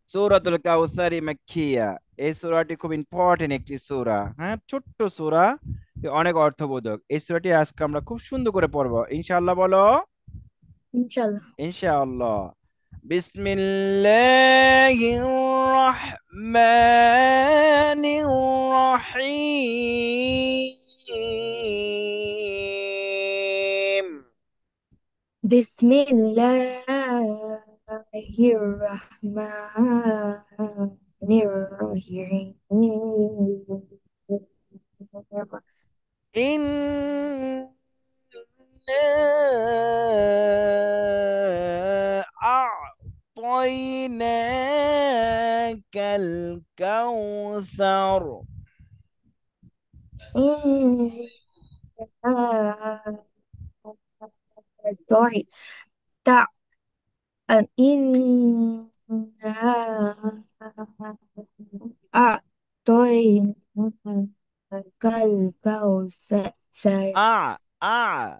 সূরাতুল কাউসারি মাক্কিয়া। এই সূরাটি খুব ইম্পর্টেন্ট একটি সূরা। হ্যাঁ, ছোট্ট সূরা, অনেক অর্থবোধক। এই সূরাটি আজকে আমরা খুব সুন্দর করে পড়বো ইনশাআল্লাহ। বলো ইনশাল্লাহ। ইনশাআল্লাহ। বিসমিল্লাহির রহমানির রহিম। বিসমিল্লাহির রহমানির রহিম। إنا أعطيناك الكوثر. إنا أعطي- تع- إنا أعطيناك الكوثر. أع أع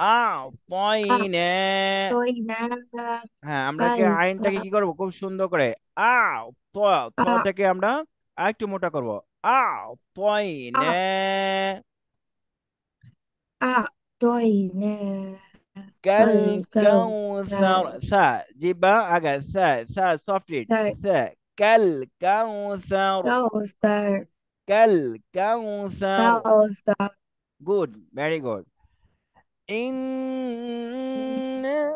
أعطينا। أعطيناك হ্যাঁ, আমরা কি আইনটাকে কি করব খুব সুন্দর করে। আ প তটাকে আমরা আরেকটু মোটা করব। আ পয়নে أعطيناك কাল কাউসার। الكوثر. সা জিবা আগা সা সা সফট ইট। সা কাল কাউসার। كوثر কাল কাউসার। كوثر. Good, very good. إنا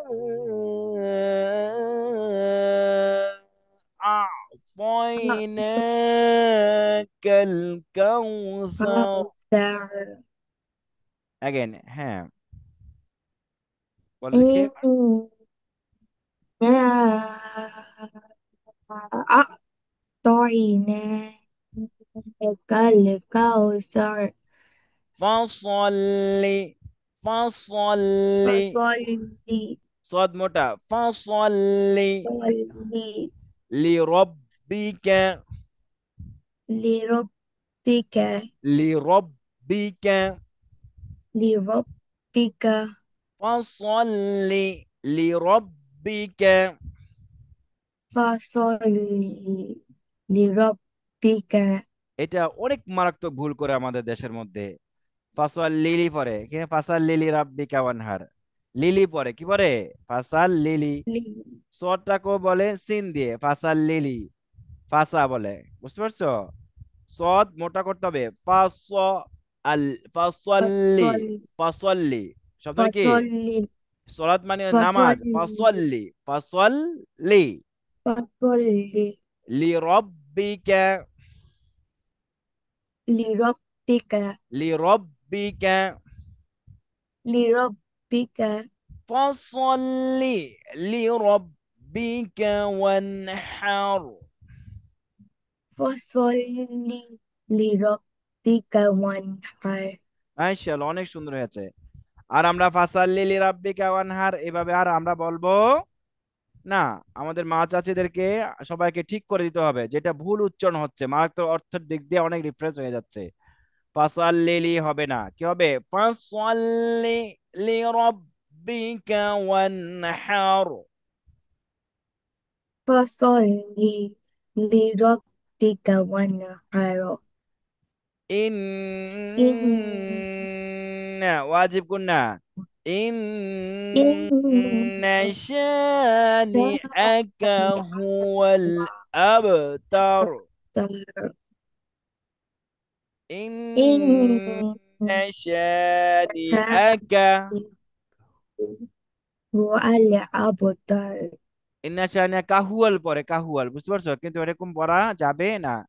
أعطيناك الكوثر. كوثر. Again, হ্যাঁ, বল দেখি এবার। إنا أعطيناك الكوثر. فصلي فصلي فصل صاد মোটা। فصلي صل لربك لربك لربك لربك فصلي لربك। فصل لربك. এটা অনেক মারাত্মক ভুল করে আমাদের দেশের মধ্যে। ফাসাল লিলি পরে কি, ফাসাল লিলি রাব্বিকা ওয়ানহার। লিলি পরে কি পরে, ফাসাল লিলি। সটাকে বলে সিন দিয়ে ফাসাল লিলি, ফাসা বলে। বুঝতে পারছো? সদ মোটা করতে হবে। ফাস আল ফাসাল্লি فصل ফাসাল্লি। শব্দটা কি? فصل সলাত মানে নামাজ। فصل ফাসাল্লি ফাসাল্লি فصل লি রব্বিকা لربك লি রব্বিকা لربك ফাসাল্লি লি রব্বিকা ওয়ানহার। فصل لربك وانحر. মাশাআল্লাহ, অনেক সুন্দর হয়েছে। আর আমরা ফাসাল্লি লি রাব্বিকা ওয়ানহার এভাবে আর আমরা বলবো না। আমাদের মা চাচিদেরকে সবাইকে ঠিক করে দিতে হবে, যেটা ভুল উচ্চারণ হচ্ছে, মারাত্মক অর্থের দিক দিয়ে অনেক রিফ্রেশ হয়ে যাচ্ছে। ফাসাল্লি লি হবে না, কি হবে? ফাসাল্লি লি রাব্বিকা ওয়ানহার। فصل لربك وانحر. إن ওয়াজিব কুন্না। إن শানিআকা হুয়াল আবতার। شاء إن শানিআকা هو الأبتر. কাহুয়াল পরে, কাহুয়াল। বুঝতে পারছো? কিন্তু এরকম পড়া যাবে না।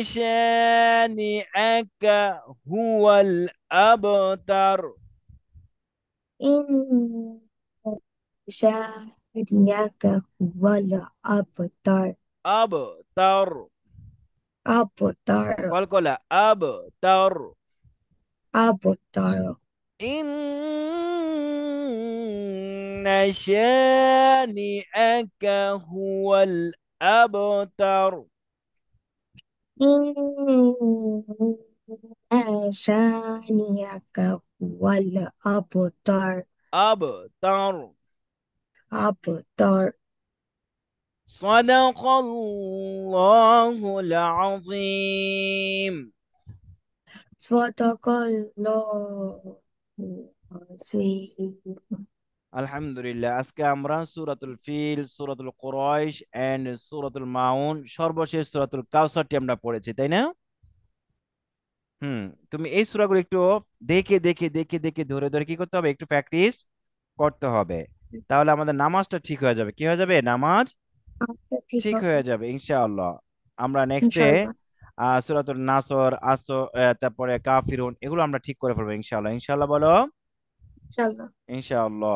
শানিআকা হুয়াল আবতার। إن شانئك هو الأبتر. আবতার أبتر. কলকলা আবতার। أبتر. إن شانئك هو الأبتر. إن شانئك هو الأبتر. أبتر أبتر. সাদাকাল্লাহুল আযীম। সাদাকাল্লাহু আযীম। আলহামদুলিল্লাহ, আজকে আমরা সূরাতুল ফিল, সূরাতুল কুরাইশ এন্ড সূরাতুল মাউন, সর্বশেষ সূরাতুল কাউসারটি আমরা পড়েছি, তাই না? হুম। তুমি এই সূরাগুলো একটু দেখে দেখে দেখে দেখে ধরে ধরে কি করতে হবে, একটু প্র্যাকটিস করতে হবে। তাহলে আমাদের নামাজটা ঠিক হয়ে যাবে। কি হয়ে যাবে? নামাজ আচ্ছা, ঠিক ঠিক হবে। হয়ে যাবে ইনশাআল্লাহ। আমরা নেক্সটে ইনশাল্লাহ। সূরাতুল নাসর, তারপরে কাফিরুন, এগুলো আমরা ঠিক করে ফেলবো ইনশাআল্লাহ। ইনশাআল্লাহ বলো। ইনশাল্লাহ। ইনশাআল্লাহ।